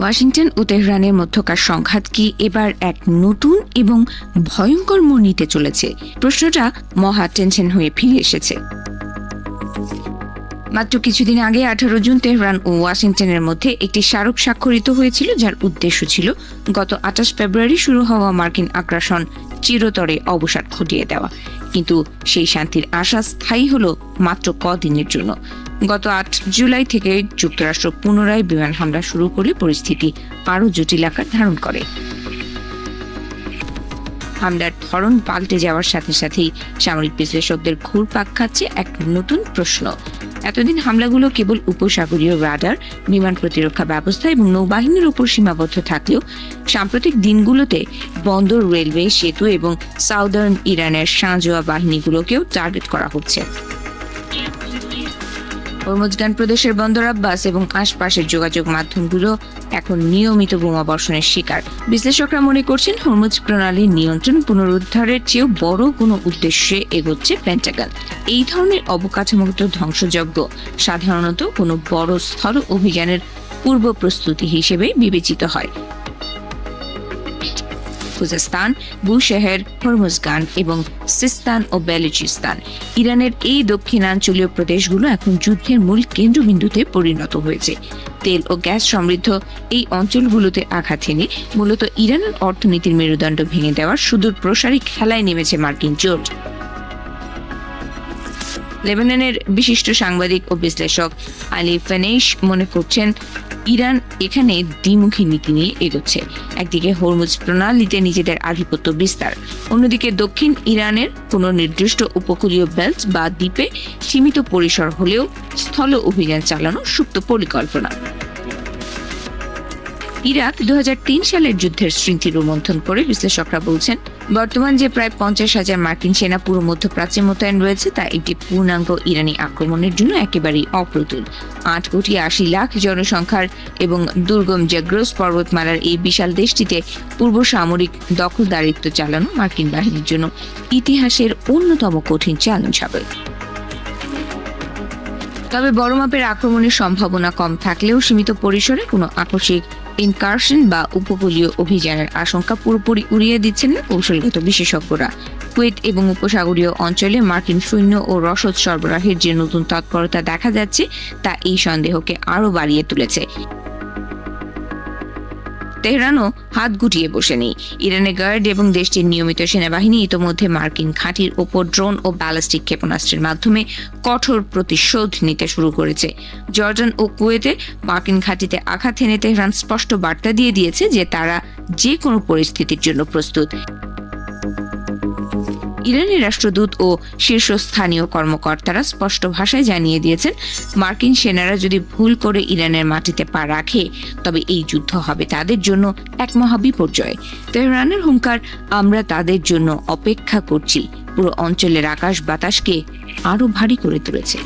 Washington ও তেহরানের মধ্যকার সংঘাত কি এবার এক নতুন এবং ভয়ঙ্কর মোড় নিতে চলেছে? প্রশ্নটা মহা টেনশন হয়ে ফিরে এসেছে। মাত্র কিছুদিন আগে 18 জুন তেহরান ও ওয়াশিংটনের মধ্যে একটি স্মারক স্বাক্ষরিত হয়েছিল, যার উদ্দেশ্য ছিল গত 28 ফেব্রুয়ারি শুরু হওয়া মার্কিন আগ্রাসন চিরতরে অবসাদ ঘটিয়ে দেওয়া। কিন্তু সেই শান্তির আশা স্থায়ী হলো মাত্র কদিনের জন্য। গত 8 জুলাই থেকে যুক্তরাষ্ট্র পুনরায় বিমান হামলা শুরু করলে পরিস্থিতি আরও জটিল আকার ধারণ করে। হামলার ধরন পাল্টে যাওয়ার সাথে সাথেই সামরিক বিশ্লেষকদের ঘুরপাক খাচ্ছে এক নতুন প্রশ্ন। এতদিন হামলাগুলো কেবল উপসাগরীয় রাডার, বিমান প্রতিরক্ষা ব্যবস্থা এবং নৌবাহিনীর উপর সীমাবদ্ধ থাকলেও সাম্প্রতিক দিনগুলোতে বন্দর, রেলওয়ে, সেতু এবং সাউদার্ন ইরানের সাঁজোয়া বাহিনীগুলোকেও টার্গেট করা হচ্ছে। হরমুজগান প্রদেশের বন্দর আব্বাস এবং আশপাশের যোগাযোগ মাধ্যমগুলো এখন নিয়মিত বোমা বর্ষণের শিকার। বিশ্লেষকরা মনে করছেন হরমুজ প্রণালীর নিয়ন্ত্রণ পুনরুদ্ধারের চেয়েও বড় কোনো উদ্দেশ্যে এগোচ্ছে পেন্টাগন। এই ধরনের অবকাঠামোগত ধ্বংসযজ্ঞ সাধারণত কোনো বড় স্থল অভিযানের পূর্ব প্রস্তুতি হিসেবে বিবেচিত হয়। খুজাস্তান, বুশেহের, হরমুজগান এবং সিস্তান ও বেলুচিস্তান, ইরানের এই দক্ষিণাঞ্চলীয় প্রদেশগুলো এখন যুদ্ধের মূল কেন্দ্রবিন্দুতে পরিণত হয়েছে। তেল ও গ্যাস সমৃদ্ধ এই অঞ্চলগুলোতে আঘাত হেনে মূলত ইরানের অর্থনীতির মেরুদণ্ড ভেঙে দেওয়ার সুদূর প্রসারী খেলায় নেমেছে মার্কিন জোট। লেবাননের বিশিষ্ট সাংবাদিক ও বিশ্লেষক আলী ফানেইশ মনে করছেন ইরান এখানে দ্বিমুখী নীতি নিয়ে এগোচ্ছে। একদিকে হরমুজ প্রণালীতে নিজেদের আধিপত্য বিস্তার, অন্যদিকে দক্ষিণ ইরানের কোনো নির্দিষ্ট উপকূলীয় বেল্ট বা দ্বীপে সীমিত পরিসর হলেও স্থল অভিযান চালানোর সুপ্ত পরিকল্পনা। ইরাক 2003 সালের যুদ্ধের স্মৃতি রোমন্থন করে বিশ্লেষকরা বলছেন বর্তমান যে প্রায় 50,000 মার্কিন সেনা পুরো মধ্যপ্রাচ্যে মোতায়েন রয়েছে তা একটি পূর্ণাঙ্গ ইরানি আক্রমণের জন্য একেবারেই অপ্রতুল। 8,80,00,000 জনসংখ্যার এবং দুর্গম জাগ্রোস পর্বতমালার এই বিশাল দেশটিতে পূর্ব সামরিক দখলদারিত্ব চালানো মার্কিন বাহিনীর জন্য ইতিহাসের অন্যতম কঠিন চ্যালেঞ্জ হবে। তবে বড় মাপের আক্রমণের সম্ভাবনা কম থাকলেও সীমিত পরিসরে কোনো আকস্মিক ইনকারশন বা উপকূলীয় অভিযানের আশঙ্কা পুরোপুরি উড়িয়ে দিচ্ছেন না কৌশলগত বিশেষজ্ঞরা। কুয়েত এবং উপসাগরীয় অঞ্চলে মার্কিন সৈন্য ও রসদ সরবরাহের যে নতুন তৎপরতা দেখা যাচ্ছে তা এই সন্দেহকে আরও বাড়িয়ে তুলেছে। তেহরানও হাত গুটিয়ে বসে নেই। ইরানের গার্ড এবং দেশটির নিয়মিত সেনাবাহিনী ইতোমধ্যে মার্কিন ঘাঁটির ওপর ড্রোন ও ব্যালিস্টিক ক্ষেপণাস্ত্রের মাধ্যমে কঠোর প্রতিশোধ নিতে শুরু করেছে। জর্ডান ও কুয়েতে মার্কিন ঘাঁটিতে আঘাত হেনে তেহরান স্পষ্ট বার্তা দিয়ে দিয়েছে যে তারা যে কোনো পরিস্থিতির জন্য প্রস্তুত। ইরানের রাষ্ট্রদূত ও শীর্ষস্থানীয় কর্মকর্তারা স্পষ্ট ভাষায় জানিয়ে দিয়েছেন মার্কিন সেনারা যদি ভুল করে ইরানের মাটিতে পা রাখে তবে এই যুদ্ধ হবে তাদের জন্য এক মহা বিপর্যয়। তেহরানের হুঙ্কার, আমরা তাদের জন্য অপেক্ষা করছি, পুরো অঞ্চলের আকাশ বাতাসকে আরো ভারী করে তুলেছে।